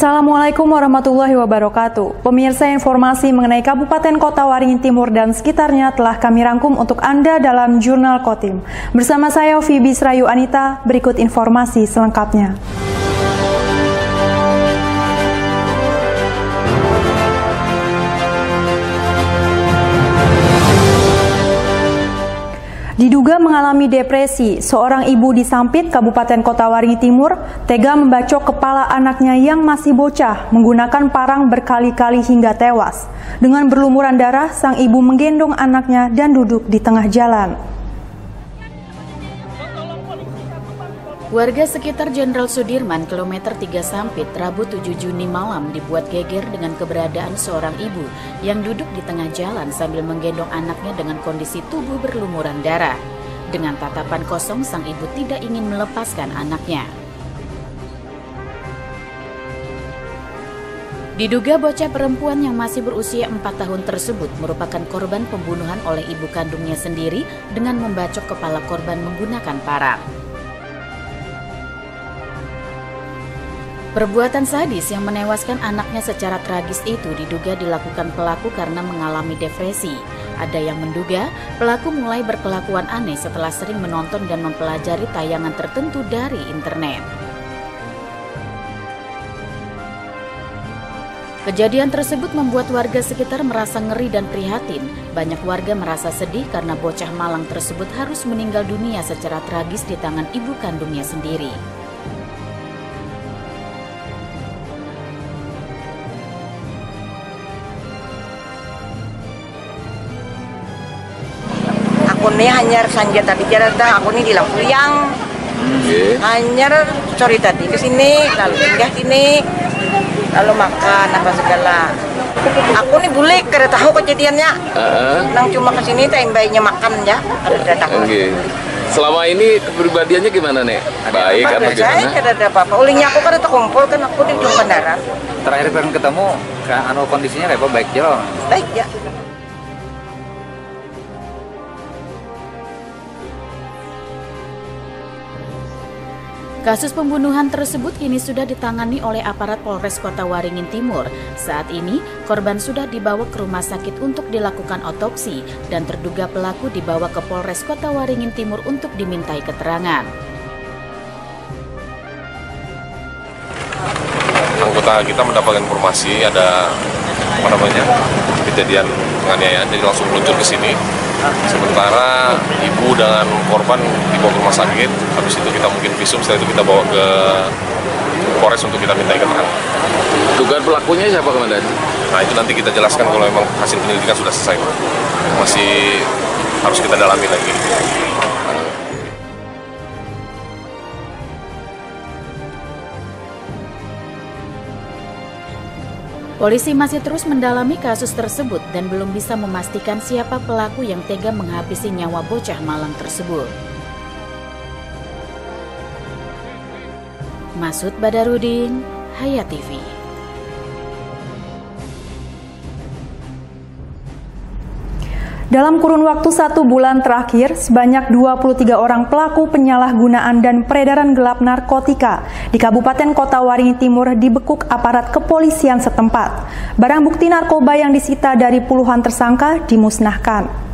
Assalamualaikum warahmatullahi wabarakatuh. Pemirsa, informasi mengenai Kabupaten Kota Waringin Timur dan sekitarnya telah kami rangkum untuk Anda dalam Jurnal Kotim. Bersama saya Fibi Srayu Anita, berikut informasi selengkapnya. Diduga mengalami depresi, seorang ibu di Sampit, Kabupaten Kota Waringin Timur, tega membacok kepala anaknya yang masih bocah menggunakan parang berkali-kali hingga tewas. Dengan berlumuran darah, sang ibu menggendong anaknya dan duduk di tengah jalan. Warga sekitar Jenderal Sudirman, kilometer 3 Sampit, Rabu 7 Juni malam dibuat geger dengan keberadaan seorang ibu yang duduk di tengah jalan sambil menggendong anaknya dengan kondisi tubuh berlumuran darah. Dengan tatapan kosong, sang ibu tidak ingin melepaskan anaknya. Diduga bocah perempuan yang masih berusia 4 tahun tersebut merupakan korban pembunuhan oleh ibu kandungnya sendiri dengan membacok kepala korban menggunakan parang. Perbuatan sadis yang menewaskan anaknya secara tragis itu diduga dilakukan pelaku karena mengalami depresi. Ada yang menduga pelaku mulai berkelakuan aneh setelah sering menonton dan mempelajari tayangan tertentu dari internet. Kejadian tersebut membuat warga sekitar merasa ngeri dan prihatin. Banyak warga merasa sedih karena bocah malang tersebut harus meninggal dunia secara tragis di tangan ibu kandungnya sendiri. Aku nih hanyar sanja tadi jarada, aku nih di Lampuyang. Hanyar sore tadi ke sini, lalu pindah sini, lalu makan apa segala. Aku nih bulik kada tahu kejadiannya. Nang cuma ke sini teh bayinya makan ya, kada tahu. Selama ini kepribadiannya gimana nek? Baik apa gimana? Saya kada ada apa-apa. Ulingnya aku kada terkumpul kan aku di ujung bandara. Terakhir pernah ketemu, kondisinya kayak apa? Baik ya? Baik ya. Kasus pembunuhan tersebut kini sudah ditangani oleh aparat Polres Kota Waringin Timur. Saat ini, korban sudah dibawa ke rumah sakit untuk dilakukan otopsi dan terduga pelaku dibawa ke Polres Kota Waringin Timur untuk dimintai keterangan. Anggota kita mendapatkan informasi ada kejadian penganiayaan, jadi langsung meluncur ke sini. Sementara ibu dan korban dibawa ke rumah sakit, habis itu kita mungkin visum, setelah itu kita bawa ke Polres untuk kita minta keterangan. Dugaan pelakunya siapa, Komandan? Nah itu nanti kita jelaskan kalau memang hasil penyelidikan sudah selesai. Masih harus kita dalami lagi. Polisi masih terus mendalami kasus tersebut dan belum bisa memastikan siapa pelaku yang tega menghabisi nyawa bocah malang tersebut. Masud Badarudin, Hayat TV. Dalam kurun waktu 1 bulan terakhir, sebanyak 23 orang pelaku penyalahgunaan dan peredaran gelap narkotika di Kabupaten Kota Waringin Timur dibekuk aparat kepolisian setempat. Barang bukti narkoba yang disita dari puluhan tersangka dimusnahkan.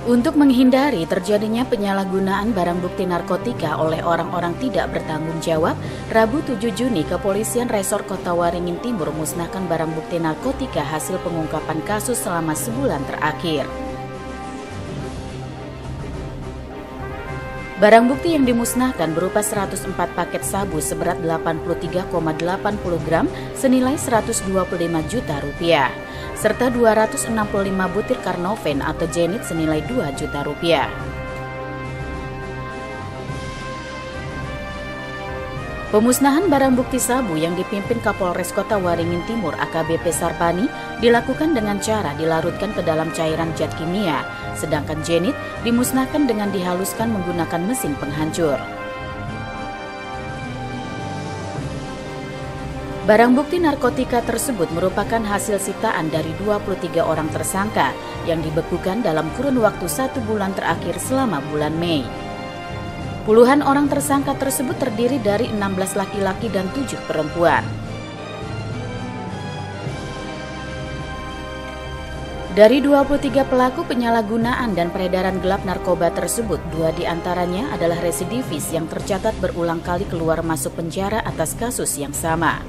Untuk menghindari terjadinya penyalahgunaan barang bukti narkotika oleh orang-orang tidak bertanggung jawab, Rabu 7 Juni Kepolisian Resor Kota Waringin Timur musnahkan barang bukti narkotika hasil pengungkapan kasus selama sebulan terakhir. Barang bukti yang dimusnahkan berupa 104 paket sabu seberat 83,80 gram senilai 125 juta rupiah, serta 265 butir Karnoven atau Jenit senilai 2 juta rupiah. Pemusnahan barang bukti sabu yang dipimpin Kapolres Kota Waringin Timur AKBP Sarpani dilakukan dengan cara dilarutkan ke dalam cairan zat kimia, sedangkan Jenit dimusnahkan dengan dihaluskan menggunakan mesin penghancur. Barang bukti narkotika tersebut merupakan hasil sitaan dari 23 orang tersangka yang dibekukan dalam kurun waktu 1 bulan terakhir selama bulan Mei. Puluhan orang tersangka tersebut terdiri dari 16 laki-laki dan 7 perempuan. Dari 23 pelaku penyalahgunaan dan peredaran gelap narkoba tersebut, 2 diantaranya adalah residivis yang tercatat berulang kali keluar masuk penjara atas kasus yang sama.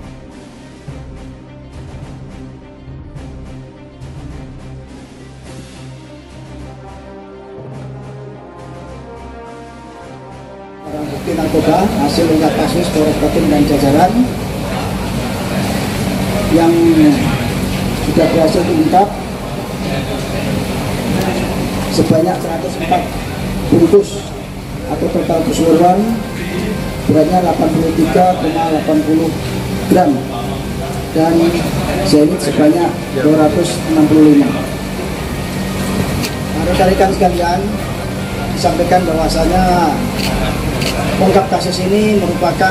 Barang bukti narkoba hasil ungkap kasus Polres Kotim dan jajaran yang sudah berhasil diungkap sebanyak 104 bungkus atau total keseluruhan beratnya 83,80 gram dan cyanida sebanyak 265. Rekan-rekan sekalian, disampaikan bahwasanya pengungkap kasus ini merupakan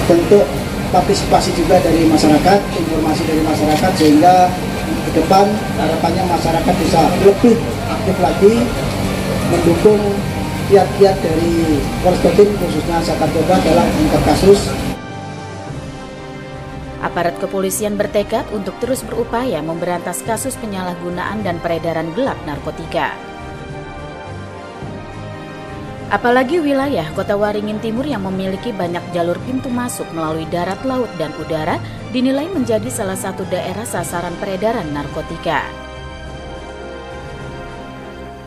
bentuk partisipasi juga dari masyarakat, informasi dari masyarakat, sehingga ke depan harapannya masyarakat bisa lebih aktif lagi mendukung kiat-kiat dari Polres Kotim khususnya Sakartoba dalam mengungkap kasus. Aparat kepolisian bertekad untuk terus berupaya memberantas kasus penyalahgunaan dan peredaran gelap narkotika. Apalagi wilayah Kota Waringin Timur yang memiliki banyak jalur pintu masuk melalui darat, laut, dan udara dinilai menjadi salah satu daerah sasaran peredaran narkotika.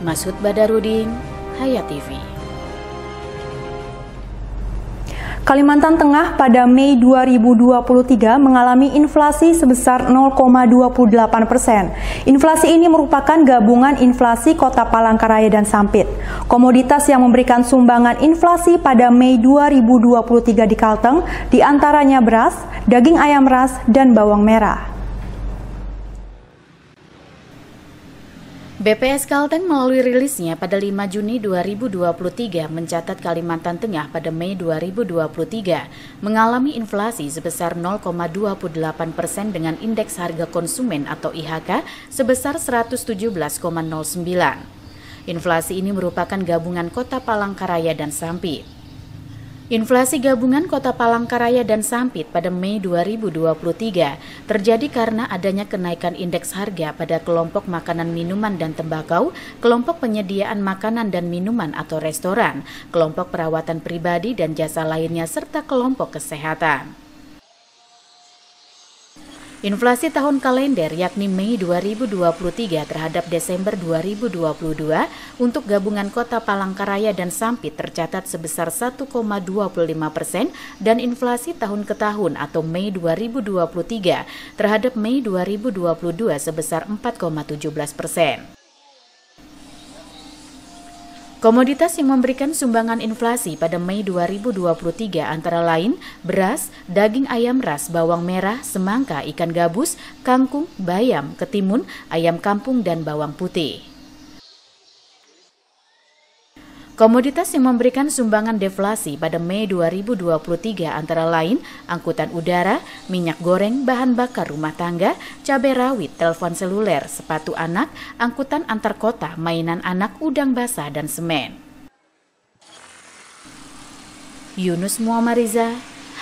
Masud Badarudin, Hayat TV. Kalimantan Tengah pada Mei 2023 mengalami inflasi sebesar 0,28%. Inflasi ini merupakan gabungan inflasi Kota Palangkaraya dan Sampit. Komoditas yang memberikan sumbangan inflasi pada Mei 2023 di Kalteng diantaranya beras, daging ayam ras, dan bawang merah. BPS Kalteng melalui rilisnya pada 5 Juni 2023 mencatat Kalimantan Tengah pada Mei 2023 mengalami inflasi sebesar 0,28% dengan indeks harga konsumen atau IHK sebesar 117,09. Inflasi ini merupakan gabungan Kota Palangkaraya dan Sampit. Inflasi gabungan Kota Palangkaraya dan Sampit pada Mei 2023 terjadi karena adanya kenaikan indeks harga pada kelompok makanan, minuman, dan tembakau, kelompok penyediaan makanan dan minuman atau restoran, kelompok perawatan pribadi dan jasa lainnya, serta kelompok kesehatan. Inflasi tahun kalender yakni Mei 2023 terhadap Desember 2022 untuk gabungan Kota Palangkaraya dan Sampit tercatat sebesar 1,25% dan inflasi tahun ke tahun atau Mei 2023 terhadap Mei 2022 sebesar 4,17%. Komoditas yang memberikan sumbangan inflasi pada Mei 2023 antara lain beras, daging ayam ras, bawang merah, semangka, ikan gabus, kangkung, bayam, ketimun, ayam kampung, dan bawang putih. Komoditas yang memberikan sumbangan deflasi pada Mei 2023 antara lain angkutan udara, minyak goreng, bahan bakar rumah tangga, cabai rawit, telepon seluler, sepatu anak, angkutan antar kota, mainan anak, udang basah, dan semen. Yunus Muammariza,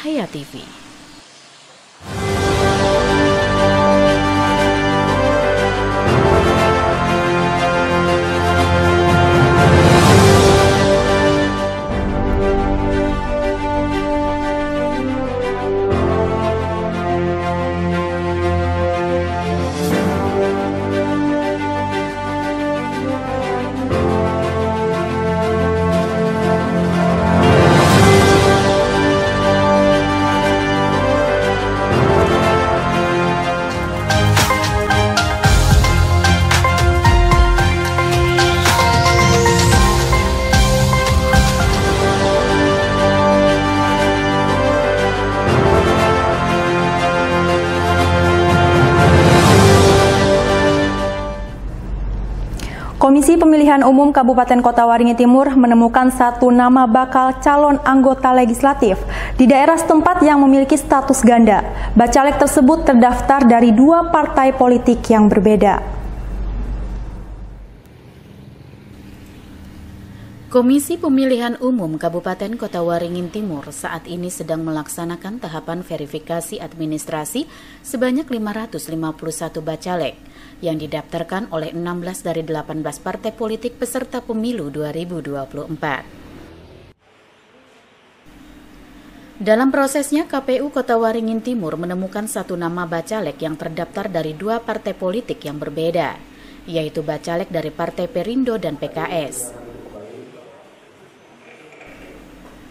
Hayat TV. Komisi Pemilihan Umum Kabupaten Kota Waringin Timur menemukan satu nama bakal calon anggota legislatif di daerah setempat yang memiliki status ganda. Bacalek tersebut terdaftar dari dua partai politik yang berbeda. Komisi Pemilihan Umum Kabupaten Kota Waringin Timur saat ini sedang melaksanakan tahapan verifikasi administrasi sebanyak 551 bacalek yang didaftarkan oleh 16 dari 18 partai politik peserta pemilu 2024. Dalam prosesnya, KPU Kota Waringin Timur menemukan satu nama bacalek yang terdaftar dari dua partai politik yang berbeda, yaitu bacalek dari Partai Perindo dan PKS.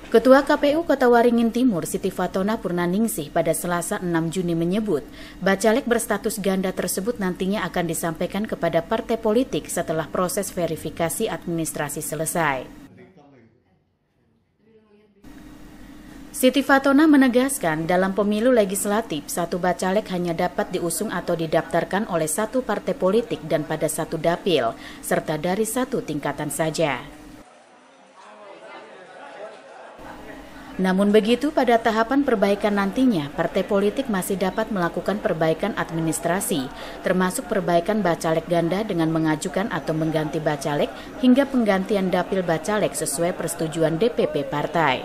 Ketua KPU Kota Waringin Timur, Siti Fatona Purnaningsih, pada Selasa 6 Juni menyebut, bacalek berstatus ganda tersebut nantinya akan disampaikan kepada partai politik setelah proses verifikasi administrasi selesai. Siti Fatona menegaskan, dalam pemilu legislatif, satu bacalek hanya dapat diusung atau didaftarkan oleh satu partai politik dan pada satu dapil, serta dari satu tingkatan saja. Namun begitu, pada tahapan perbaikan nantinya, partai politik masih dapat melakukan perbaikan administrasi, termasuk perbaikan bacalek ganda dengan mengajukan atau mengganti bacalek hingga penggantian dapil bacalek sesuai persetujuan DPP partai.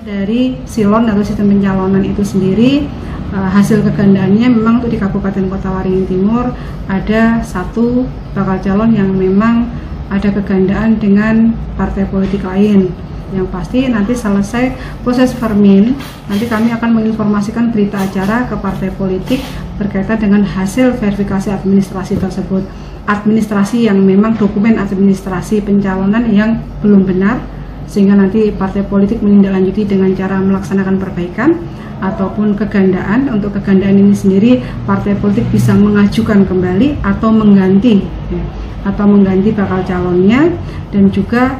Dari silon atau sistem pencalonan itu sendiri, hasil kegandaannya memang untuk di Kabupaten Kota Waringin Timur ada satu bakal calon yang memang ada kegandaan dengan partai politik lain. Yang pasti nanti selesai proses vermin, nanti kami akan menginformasikan berita acara ke partai politik berkaitan dengan hasil verifikasi administrasi tersebut. Administrasi yang memang dokumen administrasi pencalonan yang belum benar, sehingga nanti partai politik menindaklanjuti dengan cara melaksanakan perbaikan ataupun kegandaan. Untuk kegandaan ini sendiri, partai politik bisa mengajukan kembali atau mengganti bakal calonnya, dan juga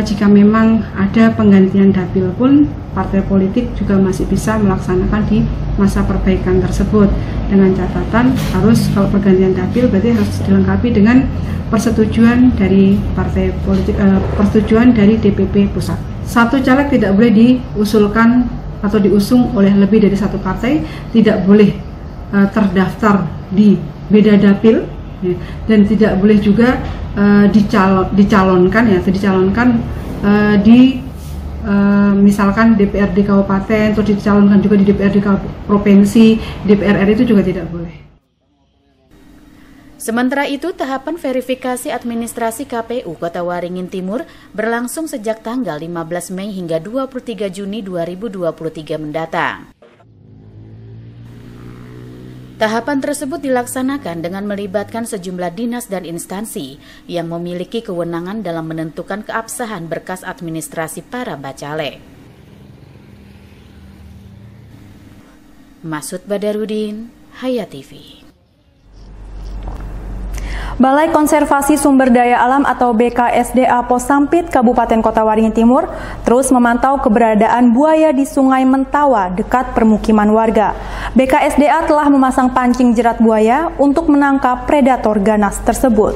jika memang ada penggantian dapil pun partai politik juga masih bisa melaksanakan di masa perbaikan tersebut, dengan catatan harus, kalau pergantian dapil berarti harus dilengkapi dengan persetujuan dari partai politik, persetujuan dari DPP pusat. Satu caleg tidak boleh diusulkan atau diusung oleh lebih dari satu partai, tidak boleh terdaftar di beda dapil, dan tidak boleh juga dicalonkan di misalkan DPRD kabupaten, atau dicalonkan juga di DPRD provinsi, DPR RI, itu juga tidak boleh. Sementara itu, tahapan verifikasi administrasi KPU Kota Waringin Timur berlangsung sejak tanggal 15 Mei hingga 23 Juni 2023 mendatang. Tahapan tersebut dilaksanakan dengan melibatkan sejumlah dinas dan instansi yang memiliki kewenangan dalam menentukan keabsahan berkas administrasi para bacalek. Masud Badarudin, Hayat TV. Balai Konservasi Sumber Daya Alam atau BKSDA Pos Sampit Kabupaten Kota Waringin Timur terus memantau keberadaan buaya di Sungai Mentawa dekat permukiman warga. BKSDA telah memasang pancing jerat buaya untuk menangkap predator ganas tersebut.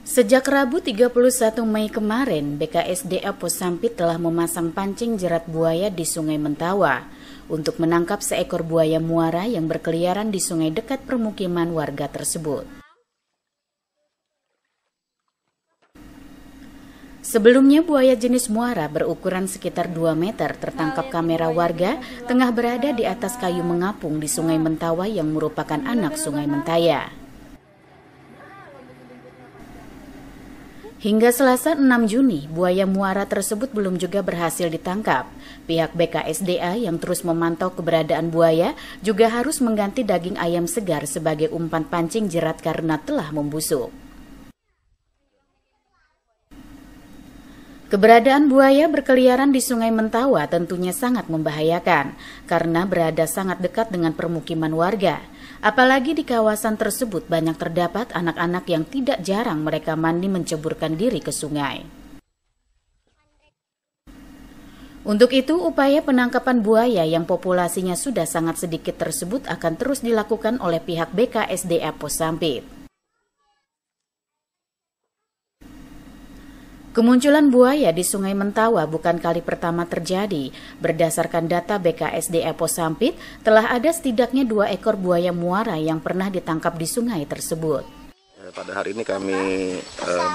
Sejak Rabu 31 Mei kemarin, BKSDA Pos Sampit telah memasang pancing jerat buaya di Sungai Mentawa untuk menangkap seekor buaya muara yang berkeliaran di sungai dekat permukiman warga tersebut. Sebelumnya, buaya jenis muara berukuran sekitar 2 meter tertangkap kamera warga tengah berada di atas kayu mengapung di Sungai Mentawa yang merupakan anak Sungai Mentaya. Hingga Selasa 6 Juni, buaya muara tersebut belum juga berhasil ditangkap. Pihak BKSDA yang terus memantau keberadaan buaya juga harus mengganti daging ayam segar sebagai umpan pancing jerat karena telah membusuk. Keberadaan buaya berkeliaran di Sungai Mentawa tentunya sangat membahayakan karena berada sangat dekat dengan permukiman warga. Apalagi di kawasan tersebut banyak terdapat anak-anak yang tidak jarang mereka mandi menceburkan diri ke sungai. Untuk itu, upaya penangkapan buaya yang populasinya sudah sangat sedikit tersebut akan terus dilakukan oleh pihak BKSDA Pos Sampit. Kemunculan buaya di Sungai Mentawa bukan kali pertama terjadi. Berdasarkan data BKSDA Pos Sampit, telah ada setidaknya 2 ekor buaya muara yang pernah ditangkap di sungai tersebut. Pada hari ini kami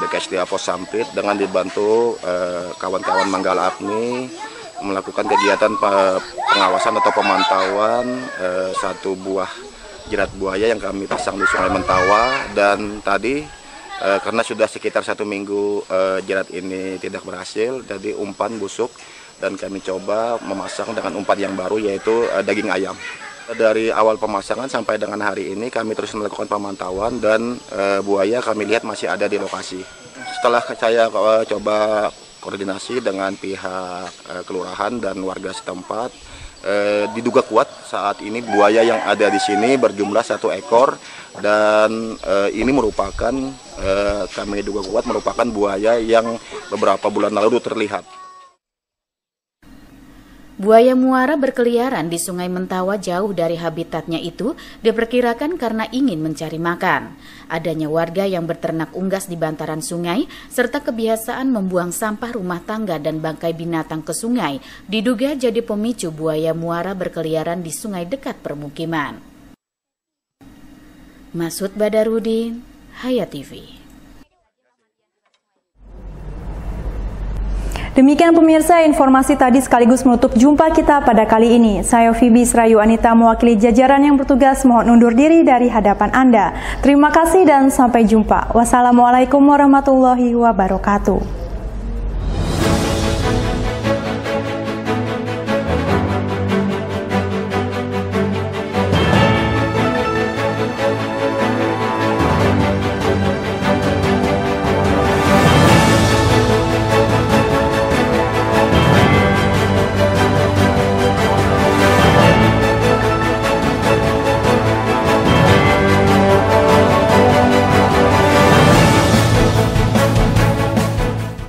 BKSDA Pos Sampit dengan dibantu kawan-kawan Manggala Agni melakukan kegiatan pengawasan atau pemantauan 1 buah jerat buaya yang kami pasang di Sungai Mentawa, dan tadi karena sudah sekitar 1 minggu jerat ini tidak berhasil, jadi umpan busuk, dan kami coba memasang dengan umpan yang baru yaitu daging ayam. Dari awal pemasangan sampai dengan hari ini kami terus melakukan pemantauan dan buaya kami lihat masih ada di lokasi. Setelah saya coba koordinasi dengan pihak kelurahan dan warga setempat, diduga kuat saat ini buaya yang ada di sini berjumlah 1 ekor, dan ini merupakan kami duga kuat merupakan buaya yang beberapa bulan lalu terlihat. Buaya muara berkeliaran di Sungai Mentawa jauh dari habitatnya itu diperkirakan karena ingin mencari makan. Adanya warga yang berternak unggas di bantaran sungai serta kebiasaan membuang sampah rumah tangga dan bangkai binatang ke sungai diduga jadi pemicu buaya muara berkeliaran di sungai dekat permukiman. Masud Badarudin, Hayat TV. Demikian pemirsa, informasi tadi sekaligus menutup jumpa kita pada kali ini. Saya Fibi Srayu Anita mewakili jajaran yang bertugas mohon undur diri dari hadapan Anda. Terima kasih dan sampai jumpa. Wassalamualaikum warahmatullahi wabarakatuh.